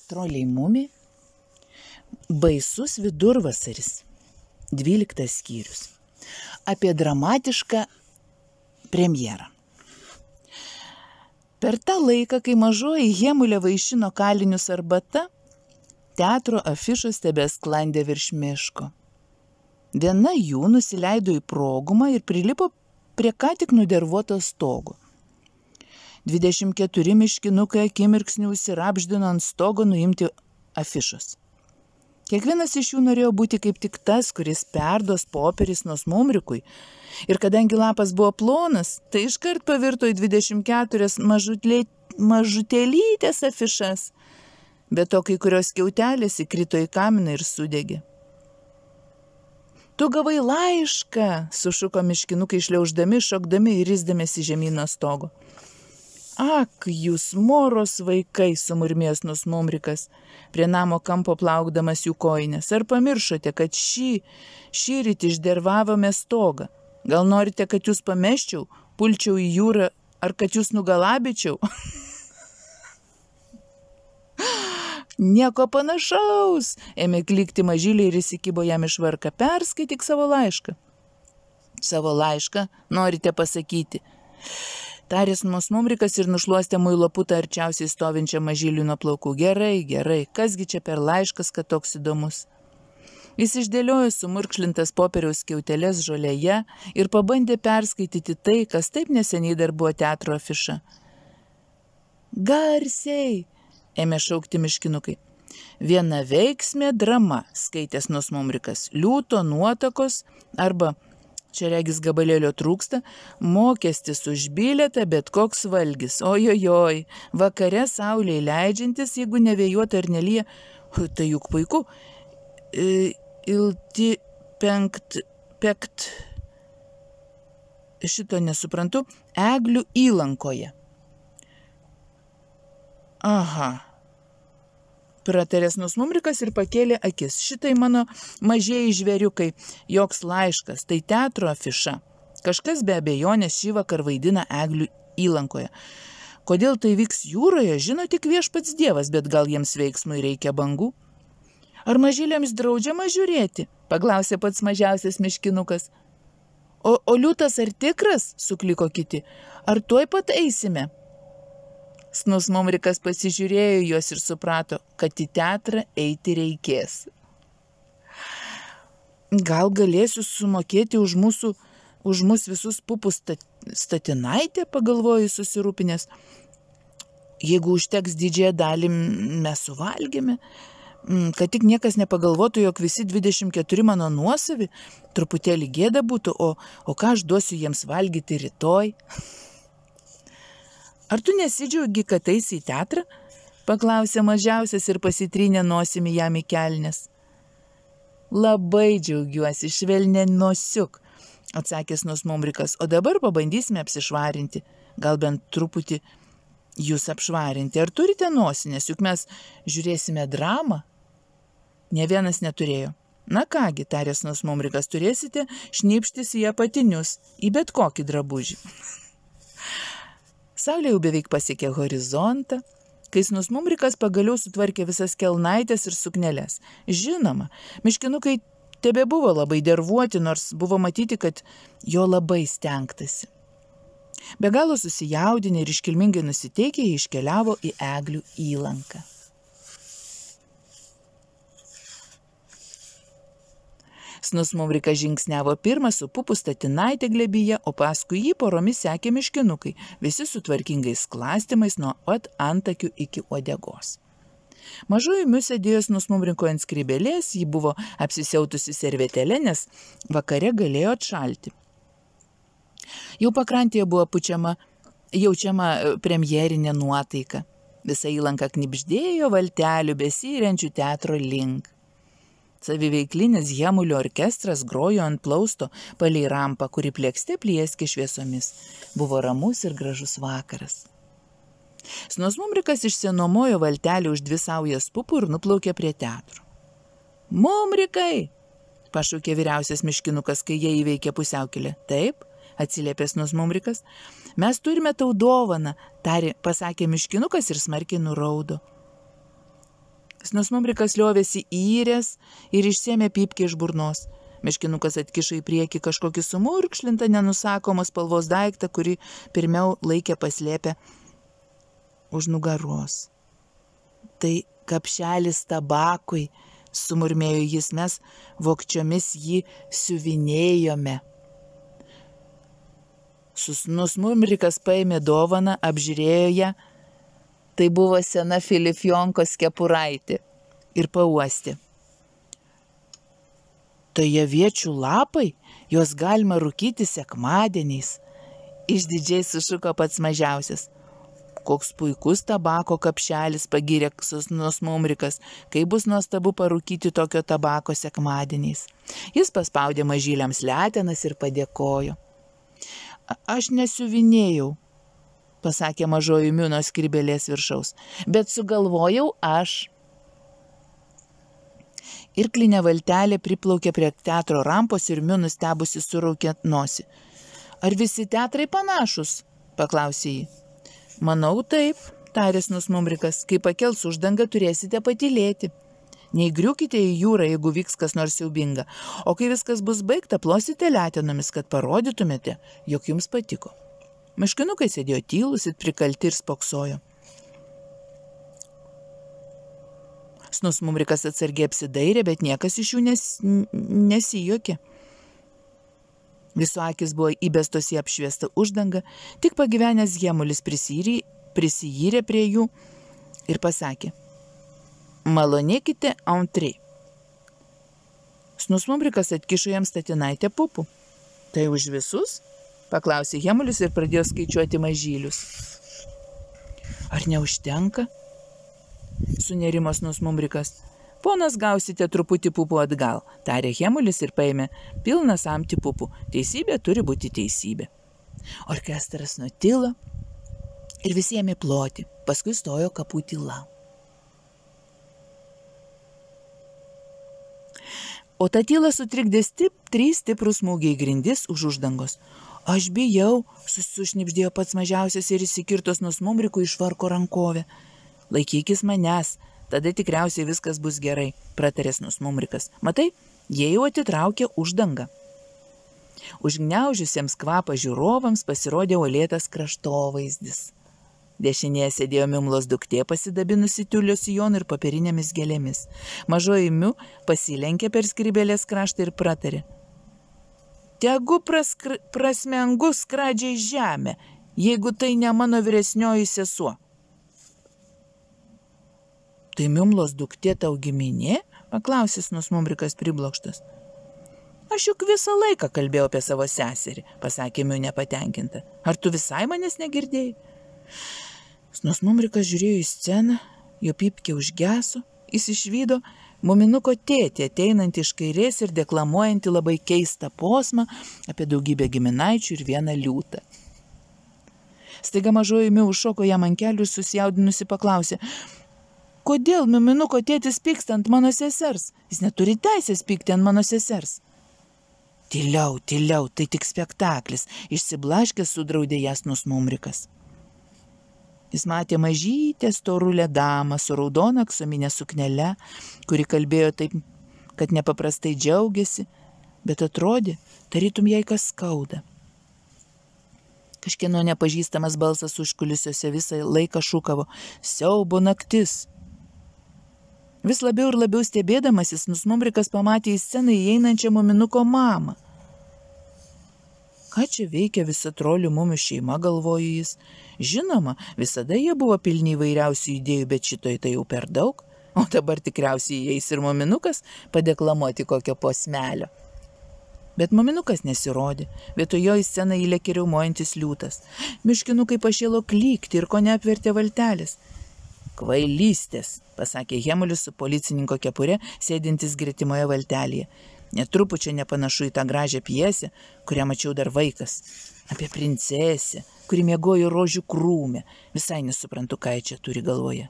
Troliai mumiai. Baisus vidurvasaris. 12 skyrius. Apie dramatišką premjerą. Per tą laiką, kai mažoji Hemulė vaišino kalinius arbata, teatro afišos tebesklandė virš miško. Viena jų nusileido į progumą ir prilipo prie ką tik nudervuoto stogo. 24 miškinukai akimirksniu užsirabždino ant stogo nuimti afišos. Kiekvienas iš jų norėjo būti kaip tik tas, kuris perduos popieris Nosmumrikui. Ir kadangi lapas buvo plonas, tai iškart pavirto į 24 mažutėlytės afišas. Be to, kai kurios skiautelės įkrito į kaminą ir sudegė. Tu gavai laišką, sušuko miškinukai šliauždami, šokdami ir risdamėsi žemyn nuo stogo. Ak, jūs moros vaikai, sumurmės Nosmumrikas, prie namo kampo plaukdamas jų kojines. Ar pamiršote, kad šįryt išdervavome stogą? Gal norite, kad jūs pameščiau, pulčiau į jūrą, ar kad jūs nugalabyčiau? Nieko panašaus, ėmė klikti mažylį ir įsikibo jam į švarką. Perskaityk savo laišką. Savo laišką norite pasakyti. Tarės Nosmumrikas ir nušluostė muilo putą arčiausiai stovinčią mažylį nuo plaukų. Gerai, gerai, kasgi čia per laiškas, kad toks įdomus. Jis išdėliojo sumurkšlintas popieriaus skiauteles žolėje ir pabandė perskaityti tai, kas taip neseniai dar buvo teatro afiša. Garsiai, ėmė šaukti miškinukai. Viena veiksmė drama, skaitęs Nosmumrikas, liūto nuotakos arba, čia regis gabalėlio trūksta, mokestis už bilietą, bet koks valgis. Ojojoj, vakare saulėje leidžiantis, jeigu nevėjuota ar nelyja, tai juk puiku. Ilti pekt, šito nesuprantu, Eglių įlankoje. Aha. Pratarės Nosmumrikas ir pakėlė akis. Šitai mano mažieji žvėriukai, joks laiškas, tai teatro afiša. Kažkas be abejonės šį vakar vaidina Eglių įlankoje. Kodėl tai vyks jūroje, žino tik viešpats Dievas, bet gal jiems veiksmui reikia bangų? Ar mažylėms draudžiama žiūrėti? Paklausė pats mažiausias miškinukas. O liūtas ar tikras? Sukliko kiti. Ar tuoj pat eisime? Nosmumrikas pasižiūrėjo juos ir suprato, kad į teatrą eiti reikės. Gal galėsiu sumokėti už mus visus pupų statinaitę, pagalvoju susirūpinęs. Jeigu užteks didžiąją dalį mes suvalgėme, kad tik niekas nepagalvotų, jog visi 24 mano nuosavi, truputėlį gėda būtų, o ką aš duosiu jiems valgyti rytoj? Ar tu nesidžiaugi, kad eisi į teatrą? Paklausė mažiausias ir pasitrynė nosimi jam į kelnes. Labai džiaugiuosi, švelnė nosiuk, atsakęs Nosmumrikas, o dabar pabandysime apsišvarinti, gal bent truputį jūs apšvarinti. Ar turite nosinės, juk mes žiūrėsime dramą? Ne vienas neturėjo. Na kągi, tarės Nosmumrikas, turėsite šnipštis į apatinius, į bet kokį drabužį. Saulė jau beveik pasiekė horizontą, kai Nosmumrikas pagaliau sutvarkė visas kelnaitės ir sukneles. Žinoma, miškinukai tebebuvo labai dervuoti, nors buvo matyti, kad jo labai stengtasi. Be galo susijaudinę ir iškilmingai nusiteikę, jie iškeliavo į Eglių įlanką. Nosmumrikas žingsniavo pirmą su pupų statinaitė glėbyje, o paskui jį poromis sekė miškinukai, visi su tvarkingais sklastymais nuo pat antakių iki uodegos. Mažoji Miusė dėjo Nosmumrikui ant skrybėlės, ji buvo apsisiautusi servetėle, nes vakare galėjo atšalti. Jau pakrantėje buvo jaučiama premjerinė nuotaika. Visa įlanka knibždėjo valtelių besirenčių teatro link. Saviveiklinis Hemulio orkestras grojo ant plausto palei rampą, kuri plėkste plieskė šviesomis. Buvo ramus ir gražus vakaras. Nosmumrikas išsinuomojo valtelį už 2 saujas pupų ir nuplaukė prie teatro. Mumrikai, pašaukė vyriausias miškinukas, kai jie įveikė pusiaukelę. Taip, atsiliepė Nosmumrikas. Mes turime tau dovaną, pasakė miškinukas ir smarkiai nuraudo. Snusmumrikas liovėsi įrės ir išsėmė pypkę iš burnos. Meškinukas atkišo į priekį kažkokį sumurkšlintą nenusakomos spalvos daiktą, kurį pirmiau laikė paslėpę už nugaros. Tai kapšelis tabakui, sumurmėjo jis, mes vogčiomis jį siuvinėjome. Snusmumrikas paėmė dovaną, apžiūrėjo ją, tai buvo sena filifjonkos kepuraitė ir pauostė. Tai aviečių lapai, juos galima rūkyti sekmadieniais, išdidžiai sušuko pats mažiausias. Koks puikus tabako kapšelis, pagyrė Snusmumrikas, kai bus nuostabu parūkyti tokio tabako sekmadieniais. Jis paspaudė mažyliams letenas ir padėkojo. Aš nesiuvinėjau, pasakė mažoji Miu nuo skrybėlės viršaus, bet sugalvojau aš. Irklinė valtelė priplaukė prie teatro rampos ir Miu nustebusi suraukė nosį. Ar visi teatrai panašus? Paklausė jį. Manau taip, tarė Snusmumrikas, kai pakels uždangą turėsite patylėti. Neįgriukite į jūrą, jeigu vyks kas nors siaubinga, o kai viskas bus baigta, plosite letenomis, kad parodytumėte, jog jums patiko. Meškinukai sėdėjo tylus ir prikalti ir spoksojo. Snusmumrikas atsargiai apsidairė, bet niekas iš jų nesijuokė. Visų akis buvo įbestos į apšviestą uždangą, tik pagyvenęs Hemulis prisijyrė prie jų ir pasakė: Malonėkite entrée. Snusmumrikas atkišo jam statinaitę pupų. Tai už visus? Paklausė Hemulis ir pradėjo skaičiuoti mažylius. Ar neužtenka? Sunerimo Snusmumrikas. Ponas, gausite truputį pupų atgal, tarė Hemulis ir paėmė pilną samtį pupų. Teisybė turi būti teisybė. Orkestras nutilo ir visi ėmė ploti, paskui stojo kapų tyla. O tą tylą sutrikdė trys stiprūs smūgiai grindis už uždangos. Aš bijau, sušnibždėjo pats mažiausias ir įsikirto Snusmumrikui iš varko rankovę. Laikykis manęs, tada tikriausiai viskas bus gerai, pratarė Snusmumrikas. Matai, jie jau atitraukė uždangą. Užgniaužusiems kvapą žiūrovams pasirodė uolėtas kraštovaizdis. Dešinėje sėdėjo Mimlos duktė pasidabinusi tiulio sijonu ir papirinėmis gėlėmis. Mažoji Miu pasilenkė per skrybėlės kraštą ir pratarė. Tegu prasmengu skradžiai žemę, jeigu tai ne mano vyresnioji sesuo. Tai Mimlos duktė tau giminė? Paklausė Snusmumrikas priblokštas. Aš juk visą laiką kalbėjau apie savo seserį, pasakė Miu nepatenkinta. Ar tu visai manęs negirdėjai? Snusmumrikas žiūrėjo į sceną, jo pypkė užgeso, jis išvydo muminuko tėtį, ateinantį iš kairės ir deklamuojantį labai keistą posmą apie daugybę giminaičių ir vieną liūtą. Staiga mažoji Miu užšoko jam ant kelių ir susijaudinusi paklausė: Kodėl muminuko tėtis pyksta ant mano sesers? Jis neturi teisės pykti ant mano sesers. Tyliau, tai tik spektaklis, išsiblaškęs sudraudė jas Snusmumrikas. Jis matė mažytę storulę damą su raudona aksominė suknele, kuri kalbėjo taip, kad nepaprastai džiaugiasi, bet atrodė, tarytum jai kas skauda. Kažkieno nepažįstamas balsas užkulisiuose visą laiką šūkavo: Siaubo naktis. Vis labiau ir labiau stebėdamasis, Snusmumrikas pamatė į sceną įeinančią muminuko mamą. Ką čia veikia visa trolių mumių šeima, galvojo jis. Žinoma, visada jie buvo pilni įvairiausių idėjų, bet šitoj tai jau per daug. O dabar tikriausiai įeis ir muminukas padeklamuoti kokio posmelio. Bet muminukas nesirodė, vietoj jo į sceną įlėkė riaumojantis liūtas. Miškinukai pašėlo klykti ir kone apvertė valtelės. Kvailystės, pasakė Hemulis su policininko kepure, sėdintis gretimoje valtelėje. Netrupučia nepanašu į tą gražią pjesę, kurią mačiau dar vaikas. Apie princesę, kuri miegojo rožių krūme. Visai nesuprantu, ką jie čia turi galvoje.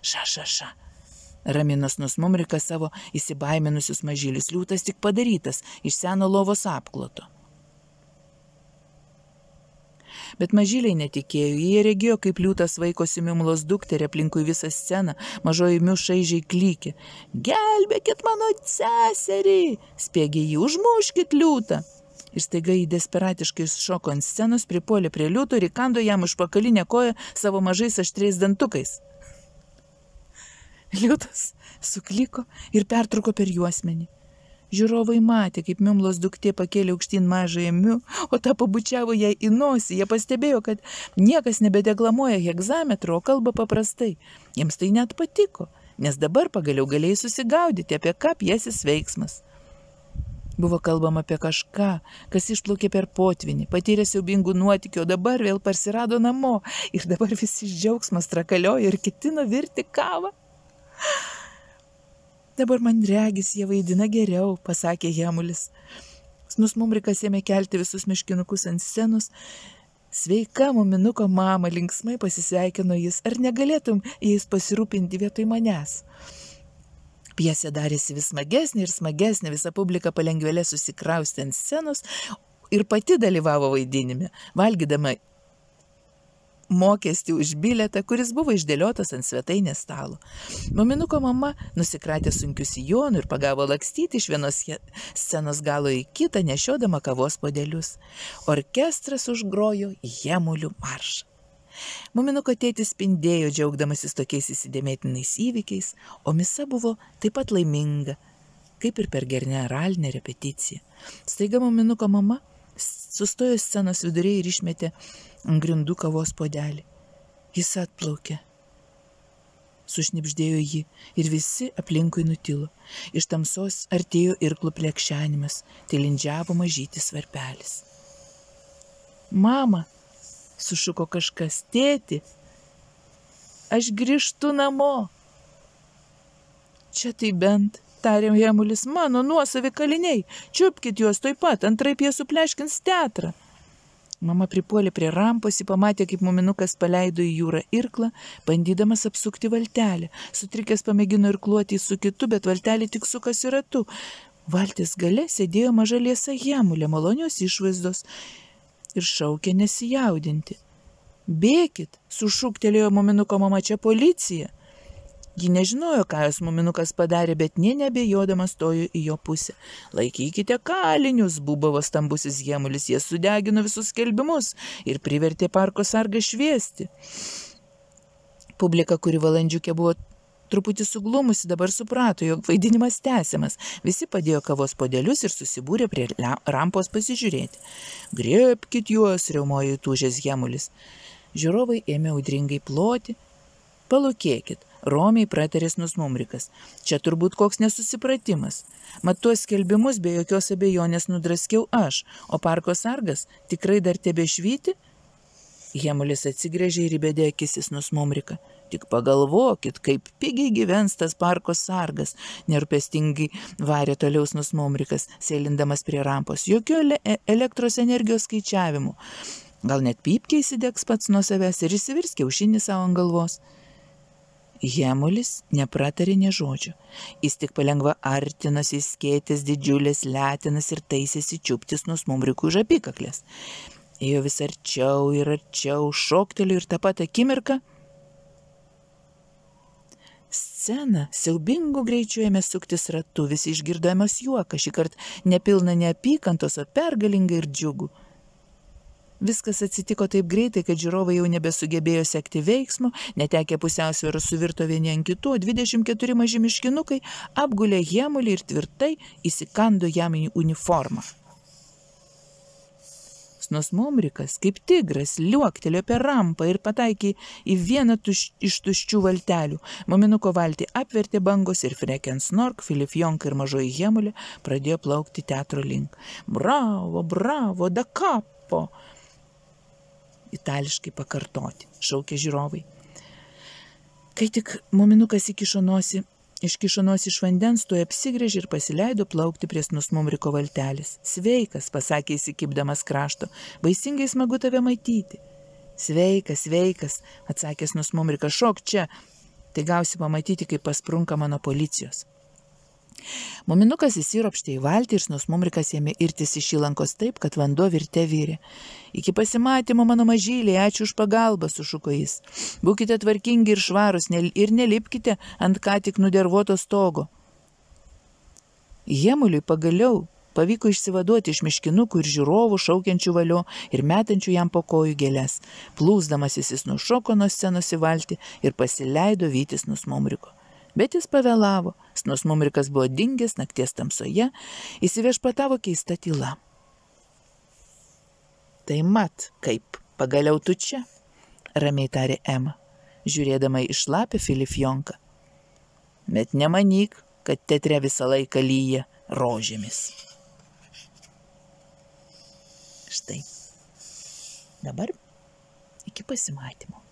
Ša, ramino Snusmumrikas savo įsibaiminusius mažylius. Liūtas tik padarytas iš seno lovos apkloto. Bet mažyliai netikėjo, jie regėjo, kaip liūtas vaikosi Mimulos dukterį, aplinkui visą sceną, mažoji Miu šaižiai klykė. Gelbėkit mano seserį, spiegė jį, užmuškit liūtą. Ir staiga jį desperatiškai šoko ant scenos, pripuolė prie liūto ir įkando jam už pakalinę koją savo mažais aštriais dantukais. Liūtas sukliko ir pertruko per juosmenį. Žiūrovai matė, kaip Mimulos duktė pakėlė aukštyn mažąją Miu, o ta pabučiavo jai į nosį. Jie pastebėjo, kad niekas nebedeklamuoja hegzametro, o kalba paprastai. Jiems tai net patiko, nes dabar pagaliau galėjai susigaudyti, apie ką pjesės veiksmas. Buvo kalbama apie kažką, kas išplaukė per potvinį, patyrė siaubingų nuotykių, o dabar vėl parsirado namo. Ir dabar visi iš džiaugsmas trakaliojo ir ketino virti kavą. Dabar man regis, jie vaidina geriau, pasakė Hemulis. Snus Mumrikas ėmė kelti visus miškinukus ant scenos. Sveika, muminuko mama, linksmai pasisveikino jis. Ar negalėtum jais pasirūpinti vietoj manęs? Pjesė darėsi vis smagesnė ir smagesnė, visa publika palengvėlė susikraustė ant scenos ir pati dalyvavo vaidinime, valgydama mokestį už bilietą, kuris buvo išdėliotas ant svetainės stalo. Muminuko mama nusikratė sunkius sijonų ir pagavo lakstyti iš vienos scenos galo į kitą, nešiodama kavos puodelius. Orkestras užgrojo Hemulių maršą. Muminuko tėtis spindėjo, džiaugdamasis tokiais įsidėmėtinais įvykiais, o misa buvo taip pat laiminga, kaip ir per generalinę repeticiją. Staiga Muminuko mama sustojo scenos viduriai ir išmetė ant grindų kavos puodelį. Jis atplaukė. Sušnibždėjo ji ir visi aplinkui nutilo. Iš tamsos artėjo irklų plekšenimas, tai lindžiavo mažytis varpelis. Mama, sušuko kažkas, tėti, aš grįžtu namo. Čia tai bent, tarė Hemulis, mano nuosavi kaliniai, čiupkit juos tuoj pat, antraip jie supleškins teatrą. Mama pripuolė prie rampos, ji pamatė, kaip muminukas paleido į jūrą irklą, bandydamas apsukti valtelę. Sutrikęs pamėgino irkluoti su kitu, bet valtelė tik sukasi ratu. Valties gale sėdėjo maža liesa Hemulė, malonios išvaizdos, ir šaukė nesijaudinti. Bėkit, sušūktelėjo muminuko mama, čia policija. Ji nežinojo, ką jos muminukas padarė, bet nė neabejodamas stojo į jo pusę. Laikykite kalinius, būbavo stambusis Hemulis, jie sudegino visus skelbimus ir privertė parko sargą šviesti. Publika, kuri valandžiukė buvo truputį suglumusi, dabar suprato, jog vaidinimas tęsiamas. Visi padėjo kavos puodelius ir susibūrė prie rampos pasižiūrėti. Griebkit juos, riaumojo įtūžęs Hemulis. Žiūrovai ėmė audringai ploti. Palūkėkit, romiai pratarė Snus Mumrikas. Čia turbūt koks nesusipratimas. Mat tuos skelbimus be jokios abejonės nudraskiau aš, o parko sargas tikrai dar tebešvyti? Hemulis atsigręžė ir įbedė akis į Snus Mumriką. Tik pagalvokit, kaip pigiai gyvens tas parko sargas, nerūpestingai varė toliau Snus Mumrikas, sėlindamas prie rampos. Jokio elektros energijos skaičiavimų. Gal net pypkiai įsidegs pats nuo savęs ir įsivirs kiaušinį savo ant galvos. Hemulis nepratarė nė žodžio. Jis tik palengva artinosi, skėtės didžiulės letinas ir taisėsi čiupti Snus Mumrikui už apykaklės. Ėjo vis arčiau ir arčiau, šoktelėjo ir tą pat akimirką. Scena siaubingu greičiu ėmė suktis ratu, visi išgirdamas juoką, šįkart nepilna neapykantos, o pergalinga ir džiugu. Viskas atsitiko taip greitai, kad žiūrovai jau nebesugebėjo sekti veiksmo, netekę pusiausvyros suvirto vieni ant kitų, 24 maži miškinukai apgulė Hemulį ir tvirtai įsikando jam į uniformą. Snus Mumrikas, kaip tigras, liuoktelėjo per rampą ir pataikė į vieną iš tuščių valtelių. Muminuko valtį apvertė bangos ir Freken Snork, Filifjonka ir mažoji Hemulė pradėjo plaukti teatro link. Bravo, bravo, da capo! Itališkai pakartoti, šaukė žiūrovai. Kai tik muminukas iškišo nosį iš vandens, tuoj apsigręžė ir pasileido plaukti prie Snus Mumriko valtelės. Sveikas, pasakė įsikibdamas krašto, baisingai smagu tave matyti. Sveikas, sveikas, atsakė Snus Mumrikas, šok čia, tai gausi pamatyti, kaip pasprunka mano policijos. Muminukas įsiropštė į valtį ir Snusmumrikas ėmė irtis iš įlankos taip, kad vanduo virte virė. Iki pasimatymo, mano mažyliai, ačiū už pagalbą, sušuko jis. Būkite tvarkingi ir švarus ir nelipkite ant ką tik nudervoto stogo. Jemuliui pagaliau pavyko išsivaduoti iš miškinukų ir žiūrovų šaukiančių valio ir metančių jam po kojų gėles. Plūsdamasis jis nušoko nuo scenos į valtį ir pasileido vytis Snusmumriko. Bet jis pavėlavo. Snusmumrikas buvo dingęs nakties tamsoje, įsiviešpatavo keista tyla. Tai mat, kaip, pagaliau tu čia, ramiai tarė Ema, žiūrėdama į šlapę Filifjonką. Bet nemanyk, kad teatre visą laiką lyja rožėmis. Štai. Dabar iki pasimatymo.